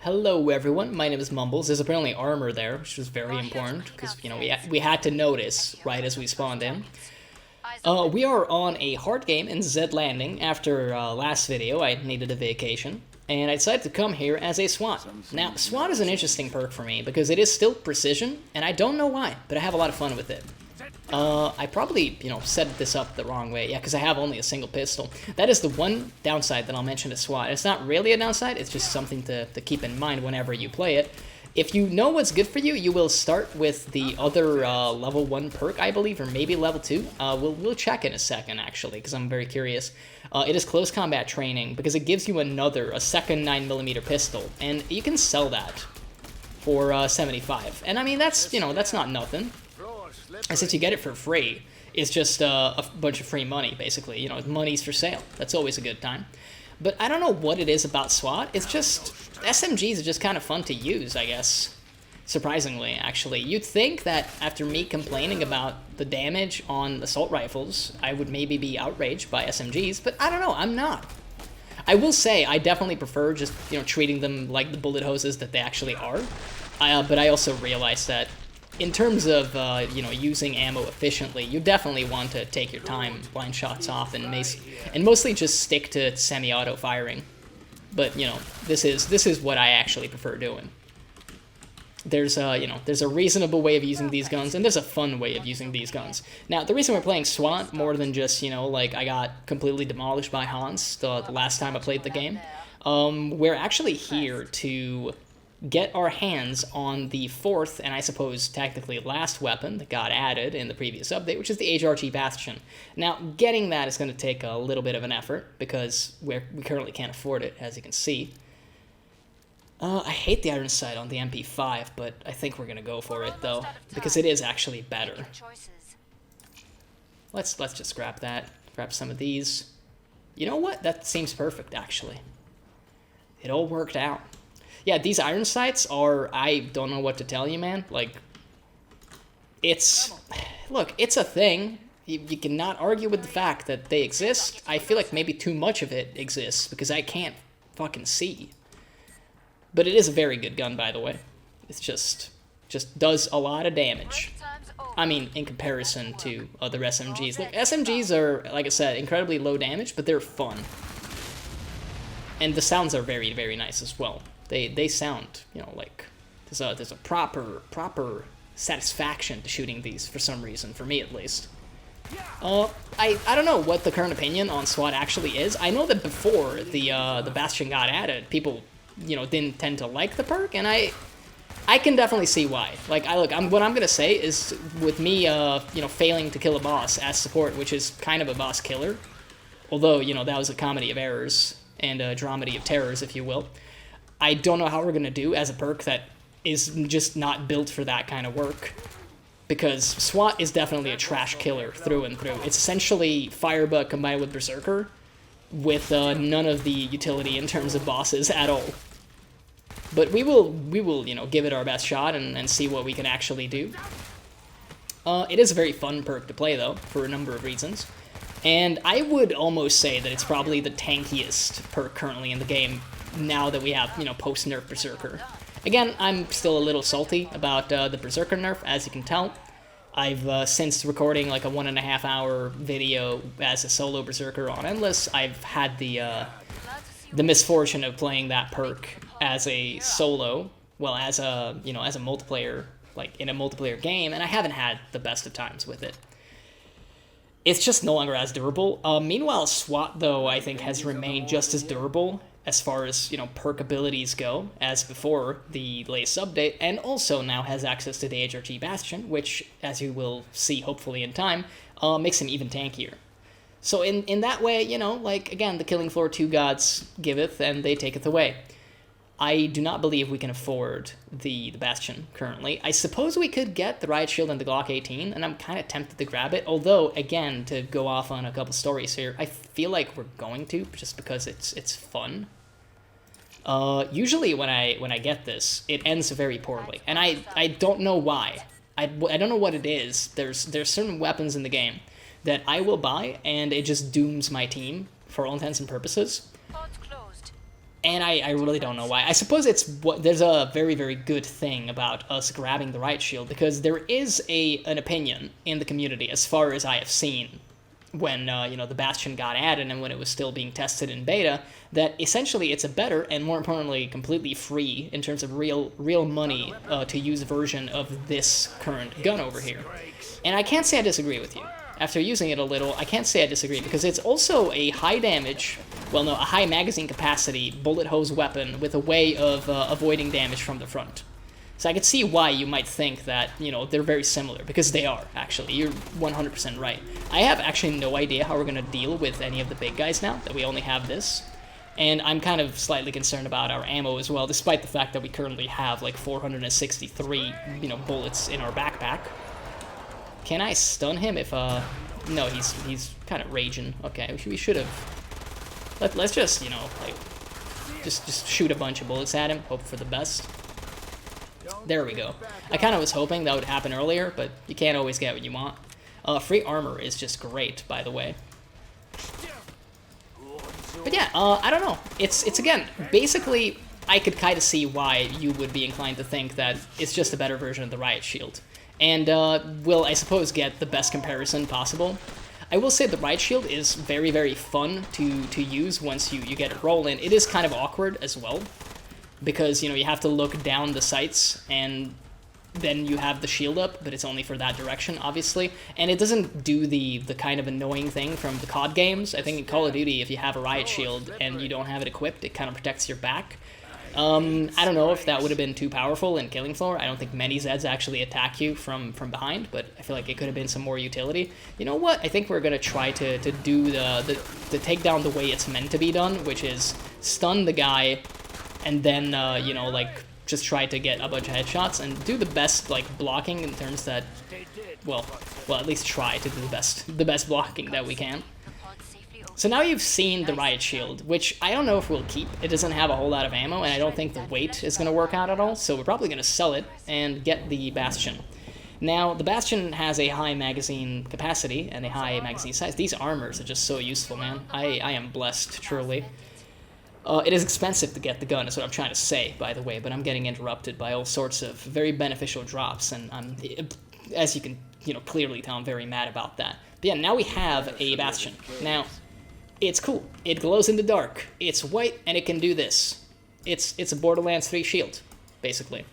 Hello everyone, my name is Mumbles. There's apparently armor there, which was very important, because, we had to notice right as we spawned in. We are on a hard game in Z Landing. After last video, I needed a vacation, and I decided to come here as a SWAT. Now, SWAT is an interesting perk for me, because it is still precision, and I don't know why, but I have a lot of fun with it. I probably, set this up the wrong way. Yeah, because I have only a single pistol. That is the one downside that I'll mention to SWAT. It's not really a downside, it's just something to keep in mind whenever you play it. If you know what's good for you, you will start with the other level 1 perk, I believe, or maybe level 2. We'll check in a second, actually, because I'm very curious. It is close combat training, because it gives you a second 9mm pistol, and you can sell that for 75. And I mean, that's not nothing. And since you get it for free, it's just a bunch of free money, basically. Money's for sale. That's always a good time. But I don't know what it is about SWAT. It's just, SMGs are just kind of fun to use, I guess. Surprisingly, actually. You'd think that after me complaining about the damage on assault rifles, I would maybe be outraged by SMGs, but I don't know, I'm not. I will say, I definitely prefer just, treating them like the bullet hoses that they actually are. But I also realize that in terms of, using ammo efficiently, you definitely want to take your time, blind shots off, and mostly just stick to semi-auto firing. But, this is what I actually prefer doing. There's a reasonable way of using these guns, and there's a fun way of using these guns. Now, the reason we're playing SWAT, more than just, I got completely demolished by Hans the last time I played the game, we're actually here to get our hands on the 4th, and I suppose technically last weapon that got added in the previous update, which is the HRG Bastion. Now, getting that is going to take a little bit of an effort, because we currently can't afford it, as you can see. I hate the iron sight on the MP5, but I think we're going to go for it, though, because it is actually better. Let's just grab that, grab some of these. You know what? That seems perfect, actually. It all worked out. Yeah, these iron sights are, I don't know what to tell you, man. Like, look, it's a thing. You cannot argue with the fact that they exist. I feel like maybe too much of it exists, because I can't fucking see. But it is a very good gun, by the way. It's just does a lot of damage. I mean, in comparison to other SMGs. Look, SMGs are, like I said, incredibly low damage, but they're fun. And the sounds are very, very nice as well. They sound, like there's a proper satisfaction to shooting these for some reason, for me at least. I don't know what the current opinion on SWAT actually is. I know that before the Bastion got added, people, didn't tend to like the perk, and I can definitely see why. Like, what I'm gonna say is, with me, failing to kill a boss as support, which is kind of a boss killer, although, that was a comedy of errors and a dramedy of terrors, if you will. I don't know how we're going to do as a perk that is just not built for that kind of work. Because SWAT is definitely a trash killer through and through. It's essentially Firebug combined with Berserker, with none of the utility in terms of bosses at all. But we will give it our best shot and see what we can actually do. It is a very fun perk to play, though, for a number of reasons. And I would almost say that it's probably the tankiest perk currently in the game, now that we have, post-nerf Berserker. Again, I'm still a little salty about the Berserker nerf, as you can tell. I've, since recording like a 1.5 hour video as a solo Berserker on Endless, I've had the misfortune of playing that perk as a solo, well, as a multiplayer, like in a multiplayer game, and I haven't had the best of times with it. It's just no longer as durable. Meanwhile, SWAT, though, I think has remained just as durable as far as, perk abilities go, as before the latest update, and also now has access to the HRG Bastion, which, as you will see hopefully in time, makes him even tankier. So in that way, again, the Killing Floor 2 gods giveth, and they taketh away. I do not believe we can afford the Bastion currently. I suppose we could get the Riot Shield and the Glock 18, and I'm kind of tempted to grab it, although, again, to go off on a couple stories here, I feel like we're going to, just because it's fun. Usually when I get this, it ends very poorly, and I don't know why. I don't know what it is. There's certain weapons in the game that I will buy, and it just dooms my team, for all intents and purposes. And I really don't know why. I suppose there's a very, very good thing about us grabbing the riot shield, because there is an opinion in the community, as far as I have seen, when the Bastion got added and when it was still being tested in beta, that essentially it's a better and, more importantly, completely free in terms of real money to use version of this current gun over here. And I can't say I disagree with you. After using it a little, I can't say I disagree, because it's also a high damage, well, no, a high magazine capacity bullet hose weapon with a way of avoiding damage from the front. So I could see why you might think that, they're very similar, because they are, actually. You're 100% right. I have actually no idea how we're going to deal with any of the big guys now, that we only have this. And I'm kind of slightly concerned about our ammo as well, despite the fact that we currently have, like, 463, bullets in our backpack. Can I stun him if, no, he's kind of raging. Okay, we should have... Let's just, just shoot a bunch of bullets at him, hope for the best. There we go. I kind of was hoping that would happen earlier, but you can't always get what you want. Free armor is just great, by the way. But yeah, I don't know. It's again, basically, I could kind of see why you would be inclined to think that it's just a better version of the riot shield. And will, I suppose, get the best comparison possible. I will say the riot shield is very, very fun to use once you get it rolling. It is kind of awkward as well, because, you have to look down the sights, and then you have the shield up, but it's only for that direction, obviously. And it doesn't do the kind of annoying thing from the COD games. I think in Call of Duty, if you have a riot shield and you don't have it equipped, it kind of protects your back. I don't know if that would have been too powerful in Killing Floor. I don't think many Zeds actually attack you from behind, but I feel like it could have been some more utility. You know what? I think we're going to try to do the takedown the way it's meant to be done, which is stun the guy, and then, just try to get a bunch of headshots, and do the best, blocking in terms that, well, at least try to do the best blocking that we can. So now you've seen the riot shield, which I don't know if we'll keep. It doesn't have a whole lot of ammo, and I don't think the weight is going to work out at all, so we're probably going to sell it and get the Bastion. Now, the Bastion has a high magazine capacity and a high magazine size. These armors are just so useful, man. I am blessed, truly. It is expensive to get the gun, is what I'm trying to say, by the way, but I'm getting interrupted by all sorts of very beneficial drops, and as you can, clearly tell, I'm very mad about that. But yeah, now we have a Bastion. Now, it's cool. It glows in the dark. It's white, and it can do this. It's a Borderlands 3 shield, basically.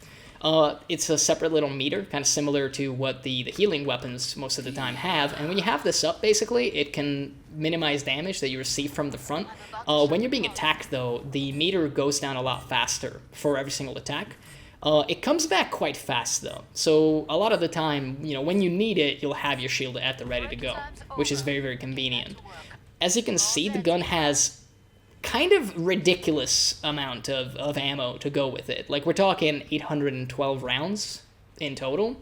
It's a separate little meter, kind of similar to what the healing weapons most of the time have. And when you have this up, basically, it can minimize damage that you receive from the front. When you're being attacked, though, the meter goes down a lot faster for every single attack. It comes back quite fast, though. So a lot of the time, when you need it, you'll have your shield at the ready to go, which is very, very convenient. As you can see, the gun has kind of ridiculous amount of ammo to go with it. Like, we're talking 812 rounds in total.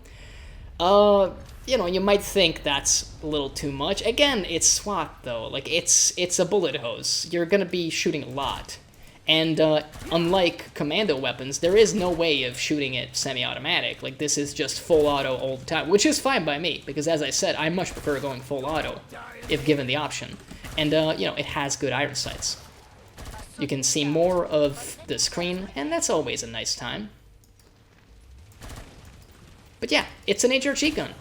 You might think that's a little too much. Again, it's SWAT, though. Like, it's a bullet hose. You're gonna be shooting a lot. And unlike commando weapons, there is no way of shooting it semi-automatic. Like, this is just full auto all the time, which is fine by me, because as I said, I much prefer going full auto, if given the option. And, it has good iron sights. You can see more of the screen, and that's always a nice time. But yeah, it's an HRG gun.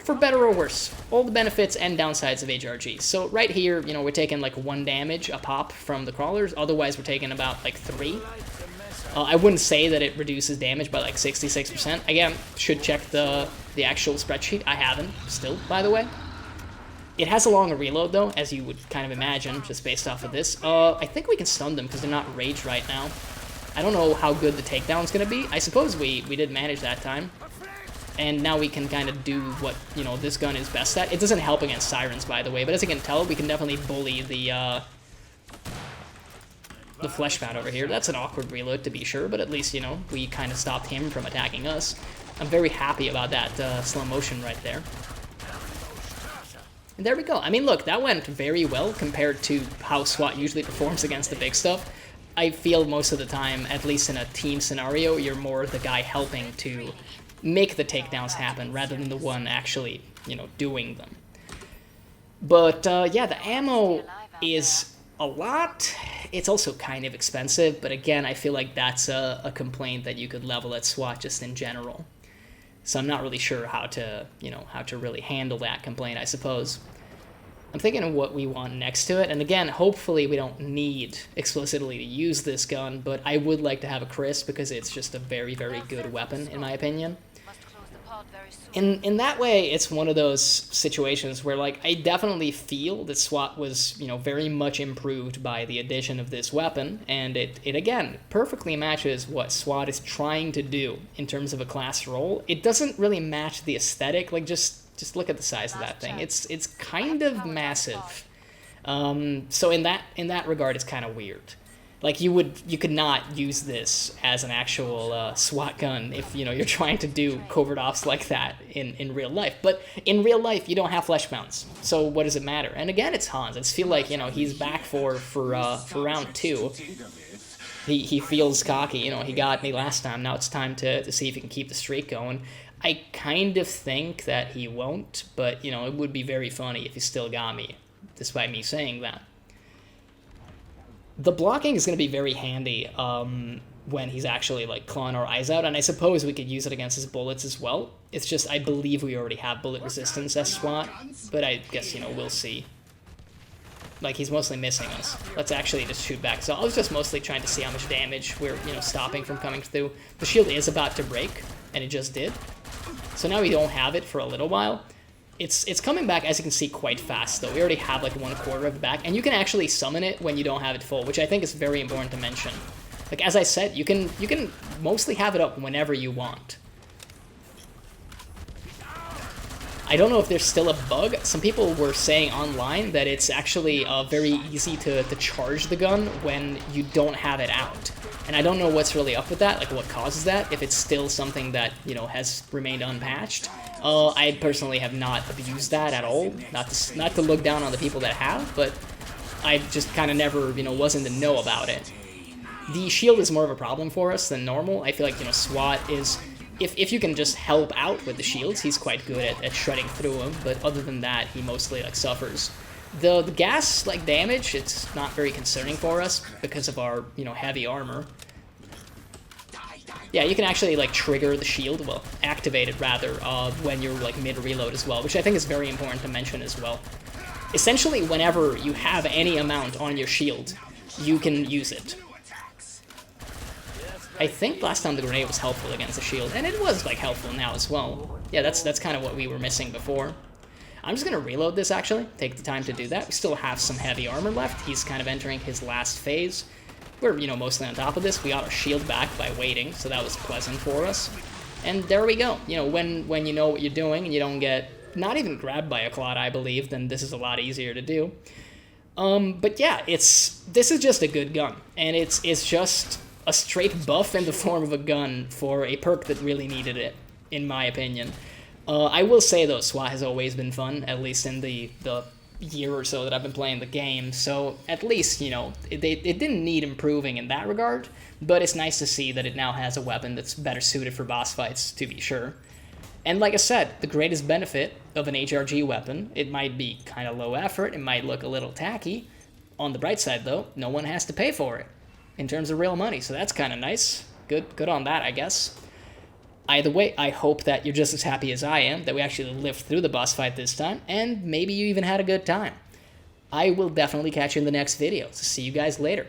For better or worse. All the benefits and downsides of HRG. So right here, we're taking like 1 damage a pop from the crawlers. Otherwise, we're taking about like 3. I wouldn't say that it reduces damage by like 66%. Again, should check the actual spreadsheet. I haven't, still, by the way. It has a longer reload, though, as you would kind of imagine, just based off of this. I think we can stun them because they're not raged right now. I don't know how good the takedown's going to be. I suppose we did manage that time. And now we can kind of do what, this gun is best at. It doesn't help against sirens, by the way, but as you can tell, we can definitely bully the Fleshpound over here. That's an awkward reload, to be sure, but at least, we kind of stopped him from attacking us. I'm very happy about that slow motion right there. And there we go. I mean, look, that went very well compared to how SWAT usually performs against the big stuff. I feel most of the time, at least in a team scenario, you're more the guy helping to make the takedowns happen rather than the one actually, doing them. But, yeah, the ammo is a lot. It's also kind of expensive, but again, I feel like that's a complaint that you could level at SWAT just in general. So I'm not really sure how to, how to really handle that complaint, I suppose. I'm thinking of what we want next to it, and again, hopefully we don't need explicitly to use this gun, but I would like to have a Chris because it's just a very, very good weapon, in my opinion. In that way, it's one of those situations where, like, I definitely feel that SWAT was, very much improved by the addition of this weapon, and it again, perfectly matches what SWAT is trying to do in terms of a class role. It doesn't really match the aesthetic, like, just look at the size of that thing. It's kind of massive. So in that regard, it's kind of weird. Like, you could not use this as an actual SWAT gun if you're trying to do covert ops like that in real life. But in real life, you don't have flesh mounts, so what does it matter? And again, it's Hans. I just feel like he's back for round 2. He feels cocky. He got me last time. Now it's time to see if he can keep the streak going. I kind of think that he won't, but it would be very funny if he still got me, despite me saying that. The blocking is going to be very handy when he's actually, like, clawing our eyes out, and I suppose we could use it against his bullets as well. It's just, I believe we already have bullet resistance as SWAT, but I guess, we'll see. Like, he's mostly missing us. Let's actually just shoot back. So I was just mostly trying to see how much damage we're, stopping from coming through. The shield is about to break, and it just did. So now we don't have it for a little while. It's coming back, as you can see, quite fast, though. We already have, like, 1/4 of it back, and you can actually summon it when you don't have it full, which I think is very important to mention. Like, as I said, you can mostly have it up whenever you want. I don't know if there's still a bug. Some people were saying online that it's actually very easy to charge the gun when you don't have it out. And I don't know what's really up with that, like what causes that, if it's still something that, has remained unpatched. I personally have not abused that at all. Not to look down on the people that have, but I just kind of never, was in the know about it. The shield is more of a problem for us than normal. I feel like, SWAT is... If you can just help out with the shields, he's quite good at shredding through them, but other than that, he mostly, like, suffers. The gas, like, damage, it's not very concerning for us because of our, heavy armor. Yeah, you can actually, like, trigger the shield, well, activate it, rather, when you're, like, mid-reload as well, which I think is very important to mention as well. Essentially, whenever you have any amount on your shield, you can use it. I think last time the grenade was helpful against the shield, and it was, like, helpful now as well. Yeah, that's kind of what we were missing before. I'm just going to reload this, actually. Take the time to do that. We still have some heavy armor left. He's kind of entering his last phase. We're, mostly on top of this. We got our shield back by waiting, so that was pleasant for us. And there we go. When you know what you're doing and you don't get not even grabbed by a clot, I believe, then this is a lot easier to do. But yeah, this is just a good gun. And it's just a straight buff in the form of a gun for a perk that really needed it, in my opinion. I will say, though, SWAT has always been fun, at least in the year or so that I've been playing the game, so at least, it didn't need improving in that regard, but it's nice to see that it now has a weapon that's better suited for boss fights, to be sure. And like I said, the greatest benefit of an HRG weapon, it might be kind of low effort, it might look a little tacky. On the bright side, though, no one has to pay for it, in terms of real money, so that's kind of nice. Good on that, I guess. Either way, I hope that you're just as happy as I am, that we actually lived through the boss fight this time, and maybe you even had a good time. I will definitely catch you in the next video, so see you guys later.